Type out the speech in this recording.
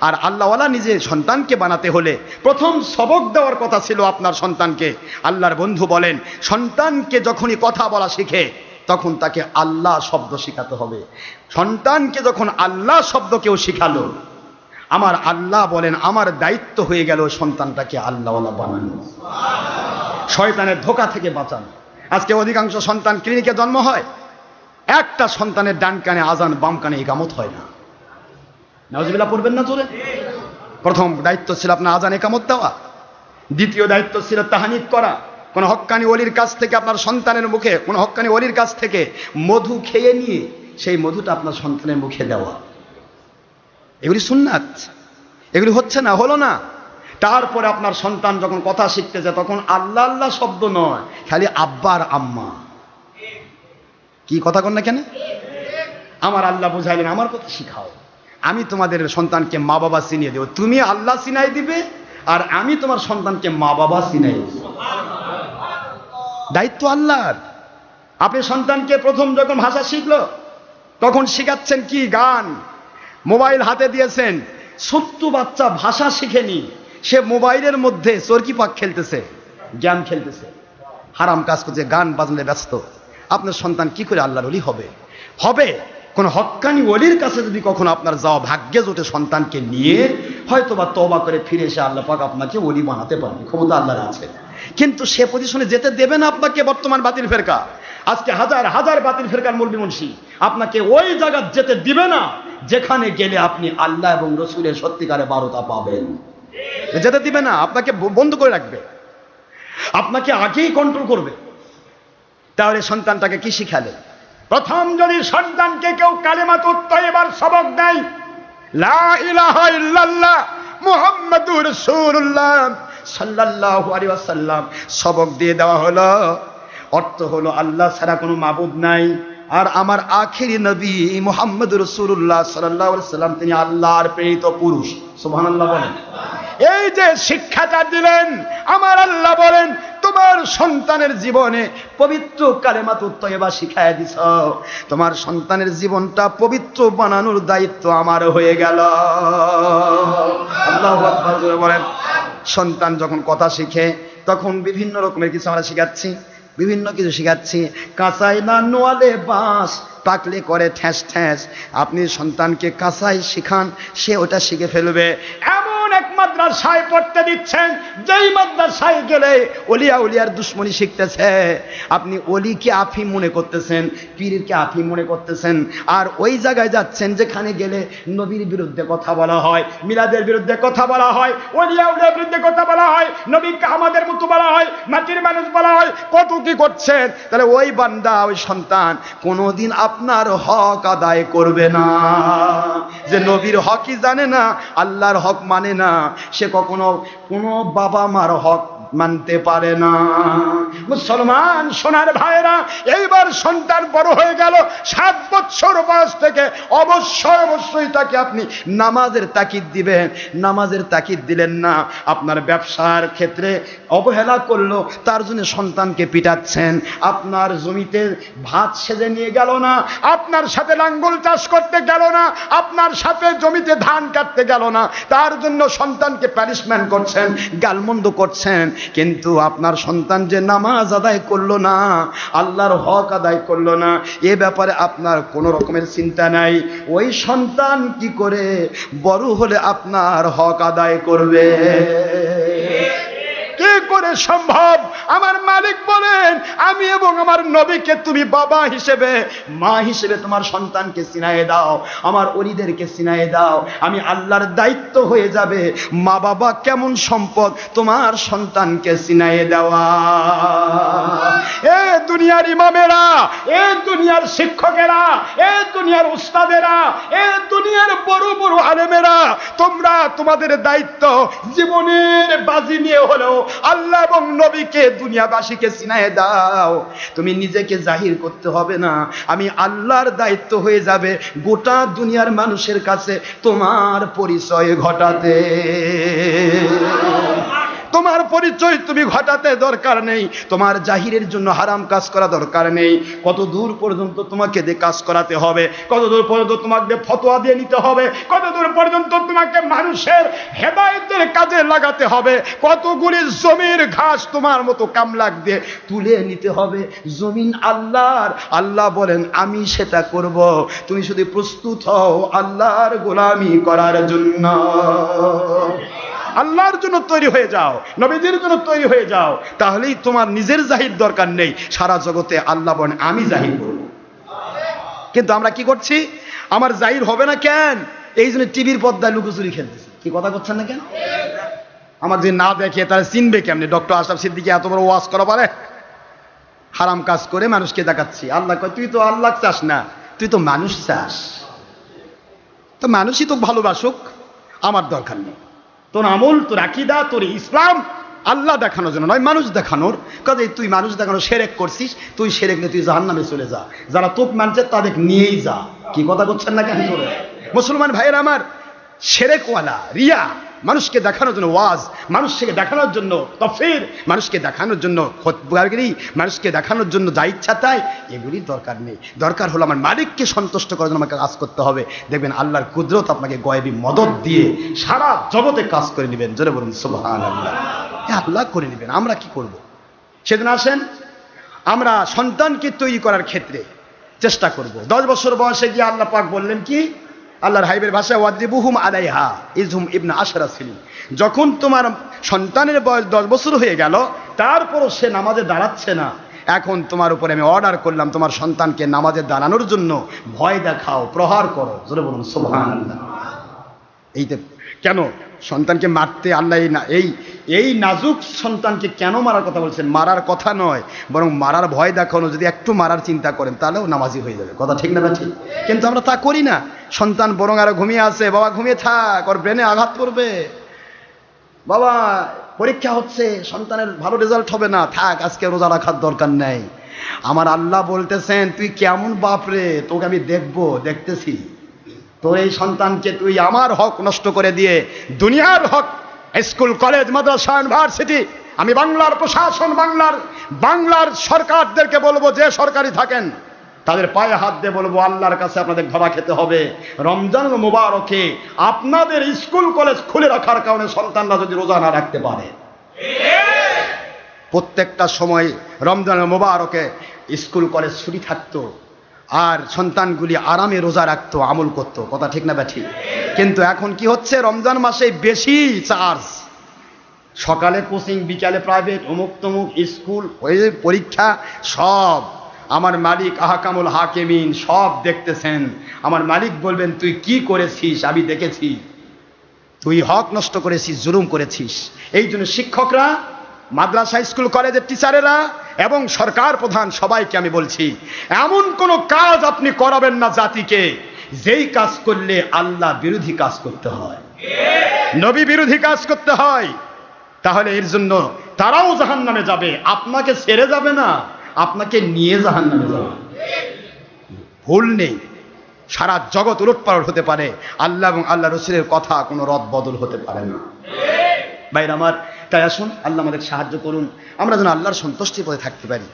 আর আল্লাহওয়ালা নিজে সন্তানকে বানাতে হলে প্রথম সবক দেওয়ার কথা ছিল আপনার সন্তানকে। আল্লাহর বন্ধু বলেন, সন্তানকে যখনই কথা বলা শিখে তখন তাকে আল্লাহ শব্দ শেখাতে হবে। সন্তানকে যখন আল্লাহ শব্দ কেউ শিখালো, আমার আল্লাহ বলেন আমার দায়িত্ব হয়ে গেল সন্তানটাকে আল্লাহওয়ালা বানানো, শয়তানের ধোঁকা থেকে বাঁচানো। আজকে অধিকাংশ সন্তান ক্লিনিকে জন্ম হয়, একটা সন্তানের ডান কানে আজান, বাম কানে ইকামত হয় না। নাউজুবিল্লাহ পড়বেন না চলে। প্রথম দায়িত্ব ছিল আপনার আজান ইকামত দেওয়া, দ্বিতীয় দায়িত্ব ছিল তাহনিক করা। কোন হক্কানি ওলির কাছ থেকে আপনার সন্তানের মুখে, কোন হক্কানি ওলির কাছ থেকে মধু খেয়ে নিয়ে সেই মধুটা আপনার সন্তানের মুখে দেওয়া। এগুলি সুন্নাত, এগুলি হচ্ছে না, হলো না। তারপরে আপনার সন্তান যখন কথা শিখতেছে তখন আল্লাহ আল্লাহ শব্দ নয়, খালি আব্বা আর আম্মা। কি কথা কন না কেন? আমার আল্লাহ বুঝাইলেন আমার কথা শিখাও, আমি তোমাদের সন্তানকে মা বাবা চিনিয়ে দেব। তুমি আল্লাহ চিনাই দিবে আর আমি তোমার সন্তানকে মা বাবা চিনাই দেব। দায়িত্ব আল্লাহর। আপনি সন্তানকে প্রথম যখন ভাষা শিখলো তখন শিখাচ্ছেন কি? গান। মোবাইল হাতে দিয়েছেন, ছোট্ট বাচ্চা ভাষা শিখেনি, সে মোবাইলের মধ্যে চরকি পাক খেলতেছে, গেম খেলতেছে, হারাম কাজ করছে, গান বাজনায় ব্যস্ত। আপনার সন্তান কি করে আল্লাহর ওলি হবে? হবে কোন হক্কানি ওলির কাছে যদি কখনো আপনার যাওয়া ভাগ্যে জোটে সন্তানকে নিয়ে, হয়তো বা তওবা করে ফিরে এসে আল্লাহ পাক আপনাকে ওলি বানাতে পারবে, ক্ষমতা আল্লাহর আছে। কিন্তু সে পজিশনে যেতে দেবে না আপনাকে বর্তমান বাতিল ফেরকা। আজকে হাজার হাজার বাতিল ফেরকার মৌলবি মুন্সি আপনাকে ওই জায়গা যেতে দিবে না যেখানে গেলে আপনি আল্লাহ এবং রসুলের সত্যিকারে বারতা পাবেন। যেতে দিবে না, আপনাকে বন্ধ করে রাখবে, আপনাকে আগেই কন্ট্রোল করবে। তাহলে সন্তানটাকে কি শিখালে? প্রথম যদি সন্তানকে কেউ কালিমাতুত তাইয়্যিবার সবক দেয়, লা ইলাহা ইল্লাল্লাহ মুহাম্মাদুর রাসূলুল্লাহ সাল্লাল্লাহু আলাইহি ওয়াসাল্লাম সবক দিয়ে দেওয়া হলো, অর্থ হলো আল্লাহ ছাড়া কোনো মাবুদ নাই, আর আমার আখেরি নবী মুহাম্মদুর রাসূলুল্লাহ সাল্লাল্লাহু আলাইহি ওয়াসাল্লাম তিনি আল্লাহর প্রেরিত পুরুষ। সুবহানাল্লাহ বলেন। এই যে শিক্ষাটা দিলেন, আমার আল্লাহ বলেন তোমার সন্তানের জীবনে পবিত্র কালেমাতুত তাইয়্যিবা শিখায় দিছ, তোমার সন্তানের জীবনটা পবিত্র বানানোর দায়িত্ব আমার হয়ে গেল। আল্লাহু আকবার বলেন। সন্তান যখন কথা শিখে তখন বিভিন্ন রকমের কিছু আমরা শিখাচ্ছি, বিভিন্ন কিছু শিখাচ্ছি। কাঁচাই না নোয়ালে বাঁশ, পাকলে করে ঠ্যাস ঠ্যাস। আপনি সন্তানকে কাঁচাই শিখান, সে ওটা শিখে ফেলবে। এমন এক মাদ্রাসায় পড়তে দিচ্ছেন যেই মাদ্রাসায় গেলে ওলিয়া উলিয়ার দুশ্মনী শিখতেছে। আপনি অলিকে আফিম মনে করতেছেন, পীরকে আফিম মনে করতেছেন, আর ওই জায়গায় যাচ্ছেন যেখানে গেলে নবীর বিরুদ্ধে কথা বলা হয়, মিলাদের বিরুদ্ধে কথা বলা হয়, ওলিয়া উলিয়ার বিরুদ্ধে কথা বলা হয়, নবীকে আমাদের মতো বলা হয়, মাটির মানুষ বলা হয়, কত কি করছেন। তাহলে ওই বান্দা, ওই সন্তান কোনোদিন আপনার হক আদায় করবে না। যে নবীর হকই জানে না, আল্লাহর হক মানে না, সে কখনো কোনো বাবা মার হক মানতে পারে না। মুসলমান সোনার ভাইরা, এইবার সন্তান বড় হয়ে গেল, 7 বছর বয়স থেকে অবশ্যই তাকে আপনি নামাজের তাকিদ দিবেন। নামাজের তাকিদ দিলেন না, আপনার ব্যবসার ক্ষেত্রে অবহেলা করলো, তার জন্য সন্তানকে পিটাচ্ছেন। আপনার জমিতে ভাত সেজে নিয়ে গেল না, আপনার সাথে লাঙ্গল চাষ করতে গেল না, আপনার সাথে জমিতে ধান কাটতে গেল না, তার জন্য সন্তানকে প্যানিশমেন্ট করছেন, গালমন্দ করছেন। কিন্তু আপনার সন্তান যে নামাজ আদায় করলো না, আল্লাহর হক আদায় করলো না, এ ব্যাপারে আপনার কোনো রকমের চিন্তা নাই। ওই সন্তান কি করে বড় হলে আপনার হক আদায় করবে? কি করে সম্ভব? আমার মালিক বলেন, আমি এবং আমার নবীকে তুমি বাবা হিসেবে, মা হিসেবে তোমার সন্তানকে চিনায়ে দাও, আমার ওলিদেরকে চিনায়ে দাও। আমি আল্লাহর দায়িত্ব হয়ে যাবে মা বাবা কেমন সম্পদ তোমার সন্তানকে চিনায়ে দেওয়া। এ দুনিয়ার ইমামেরা, এ দুনিয়ার শিক্ষকেরা, এ দুনিয়ার উস্তাদেরা, এ দুনিয়ার বড় বড় আলেমেরা, তোমরা তোমাদের দায়িত্ব জীবনের বাজি নিয়ে হলেও আল্লাহ এবং নবীকে দুনিয়াবাসীকে চিনায়ে দাও। তুমি নিজেকে জাহির করতে হবে না, আমি আল্লাহর দায়িত্ব হয়ে যাবে গোটা দুনিয়ার মানুষের কাছে তোমার পরিচয় ঘটাতে। তোমার পরিচয় তুমি ঘটাতে দরকার নেই, তোমার জাহিরের জন্য হারাম কাজ করা দরকার নেই। কত দূর পর্যন্ত তোমাকে দিয়ে কাজ করাতে হবে, কত দূর পর্যন্ত তোমাকে ফতোয়া দিয়ে নিতে হবে, কত দূর পর্যন্ত তোমাকে মানুষের হেদায়েতের কাজে লাগাতে হবে, কতগুলি জমির ঘাস তোমার মতো কামলাক দিয়ে তুলে নিতে হবে। জমিন আল্লাহর, আল্লাহ বলেন আমি সেটা করব, তুমি শুধু প্রস্তুত হও আল্লাহর গোলামি করার জন্য। আল্লাহর জন্য তৈরি হয়ে যাও, নবীদের জন্য তৈরি হয়ে যাও, তাহলেই তোমার নিজের জাহির দরকার নেই, সারা জগতে আল্লাহ বলেন আমি জাহির করব। কিন্তু আমরা কি করছি? আমার জাহির হবে না কেন? এই জন্য টিভির পর্দায় লুকোচুরি খেলতেছি। কি কথা করছেন না কেন? আমার যে না দেখে তারা চিনবে কেমনে? ডক্টর আশরাফ সিদ্দিকী এত বড় ওয়াজ করা পারে? হারাম কাজ করে মানুষকে দেখাচ্ছি। আল্লাহ কয় তুই তো আল্লাহ চাস না, তুই তো মানুষ চাস। তো মানুষই তো ভালোবাসুক, আমার দরকার নেই। তোর আমল, তোর আকীদা, তোর ইসলাম আল্লাহ দেখানোর জন্য নয়, মানুষ দেখানোর। কাজে তুই মানুষ দেখানো শিরক করছিস, তুই শিরক নিয়ে তুই জাহান্নামে চলে যা, যারা তোক মানছে তাদের নিয়েই যা। কি কথা করছেন না কেন? মুসলমান ভাইয়ের আমার, শিরকওয়ালা, রিয়া, মানুষকে দেখানোর জন্য ওয়াজ, মানুষকে দেখানোর জন্য তাফসীর, মানুষকে দেখানোর জন্য খুতবাগিরি, মানুষকে দেখানোর জন্য যা ইচ্ছা তাই, এগুলি দরকার নেই। দরকার হলো আমার মালিককে সন্তুষ্ট করার জন্য আমাকে কাজ করতে হবে। দেখবেন আল্লাহর কুদরত আপনাকে গয়েবী মদদ দিয়ে সারা জগতে কাজ করে নেবেন। জোরে বলুন সুবহানাল্লাহ। আল্লাহ করে নেবেন, আমরা কি করব? সেদিন আসেন আমরা সন্তানকে তৈরি করার ক্ষেত্রে চেষ্টা করব। 10 বছর বয়সে গিয়ে আল্লাহ পাক বললেন কি? আল্লাহর হাবিবের ভাষায় ওয়াজিবুহুম আলাইহা ইজহুম ইবনা আশরা সিনিন। যখন তোমার সন্তানের বয়স 10 বছর হয়ে গেল, তারপরও সে নামাজে দাঁড়াচ্ছে না, এখন তোমার উপরে আমি অর্ডার করলাম তোমার সন্তানকে নামাজে দাঁড়ানোর জন্য ভয় দেখাও, প্রহার করো। জোরে বলুন সুবহানাল্লাহ। এইটা কেন? সন্তানকে মারতে আল্লাহ এই নাজুক সন্তানকে কেন মারার কথা বলছেন? মারার কথা নয়, বরং মারার ভয় দেখানো। যদি একটু মারার চিন্তা করেন তাহলেও নামাজি হয়ে যাবে। কথা ঠিক না ঠিক? কিন্তু আমরা তা করি না। সন্তান বরং আরো ঘুমিয়ে আছে, বাবা ঘুমিয়ে থাক, ওর ব্রেনে আঘাত করবে, বাবা পরীক্ষা হচ্ছে, সন্তানের ভালো রেজাল্ট হবে না, থাক আজকে রোজা রাখার দরকার নেই। আমার আল্লাহ বলতেছেন তুই কেমন বাপ রে, তোকে আমি দেখবো, দেখতেছি। তোর এই সন্তানকে তুই আমার হক নষ্ট করে দিয়ে দুনিয়ার হক, স্কুল কলেজ মাদ্রাসা ইউনিভার্সিটি, আমি বাংলার প্রশাসন, বাংলার সরকারদেরকে বলবো, যে সরকারি থাকেন তাদের পায়ে হাত দিয়ে বলবো আল্লাহর কাছে আপনাদের ধরা খেতে হবে। রমজান মুবারকে আপনাদের স্কুল কলেজ খুলে রাখার কারণে সন্তানরা যদি রোজা না রাখতে পারে, প্রত্যেকটা সময় রমজান মুবারকে স্কুল কলেজ ছুটি থাকতো, আর সন্তানগুলি আরামে রোজা রাখতো, আমল করতো। কথা ঠিক না ব্যাঠি? কিন্তু এখন কি হচ্ছে? রমজান মাসে বেশি চার্জ, সকালে কোচিং, বিকালে প্রাইভেট, অমুক তমুক স্কুল, ওই পরীক্ষা, সব আমার মালিক আহকামুল হাকিমিন সব দেখতেছেন। আমার মালিক বলবেন তুই কি করেছিস আমি দেখেছি, তুই হক নষ্ট করেছিস, জুলুম করেছিস। এই জন্য শিক্ষকরা, মাদ্রাসা স্কুল কলেজের টিচারেরা এবং সরকার প্রধান সবাইকে আমি বলছি, এমন কোন কাজ আপনি করাবেন না জাতিকে যেই কাজ করলে আল্লাহ বিরোধী কাজ করতে হয়, নবী বিরোধী কাজ করতে হয়। তাহলে এর জন্য তারাও জাহান্নামে যাবে, আপনাকে ছেড়ে যাবে না, আপনাকে নিয়ে জাহান্নামে যাবে। ভুল নেই, সারা জগৎ উলটপালট হতে পারে, আল্লাহ এবং আল্লাহ রাসূলের কথা কোনো রদ বদল হতে পারে না। ভাইরা আমার, তাই আসুন আল্লাহ আমাদের সাহায্য করুন, আমরা যেন আল্লাহর সন্তুষ্টির পথে থাকতে পারি।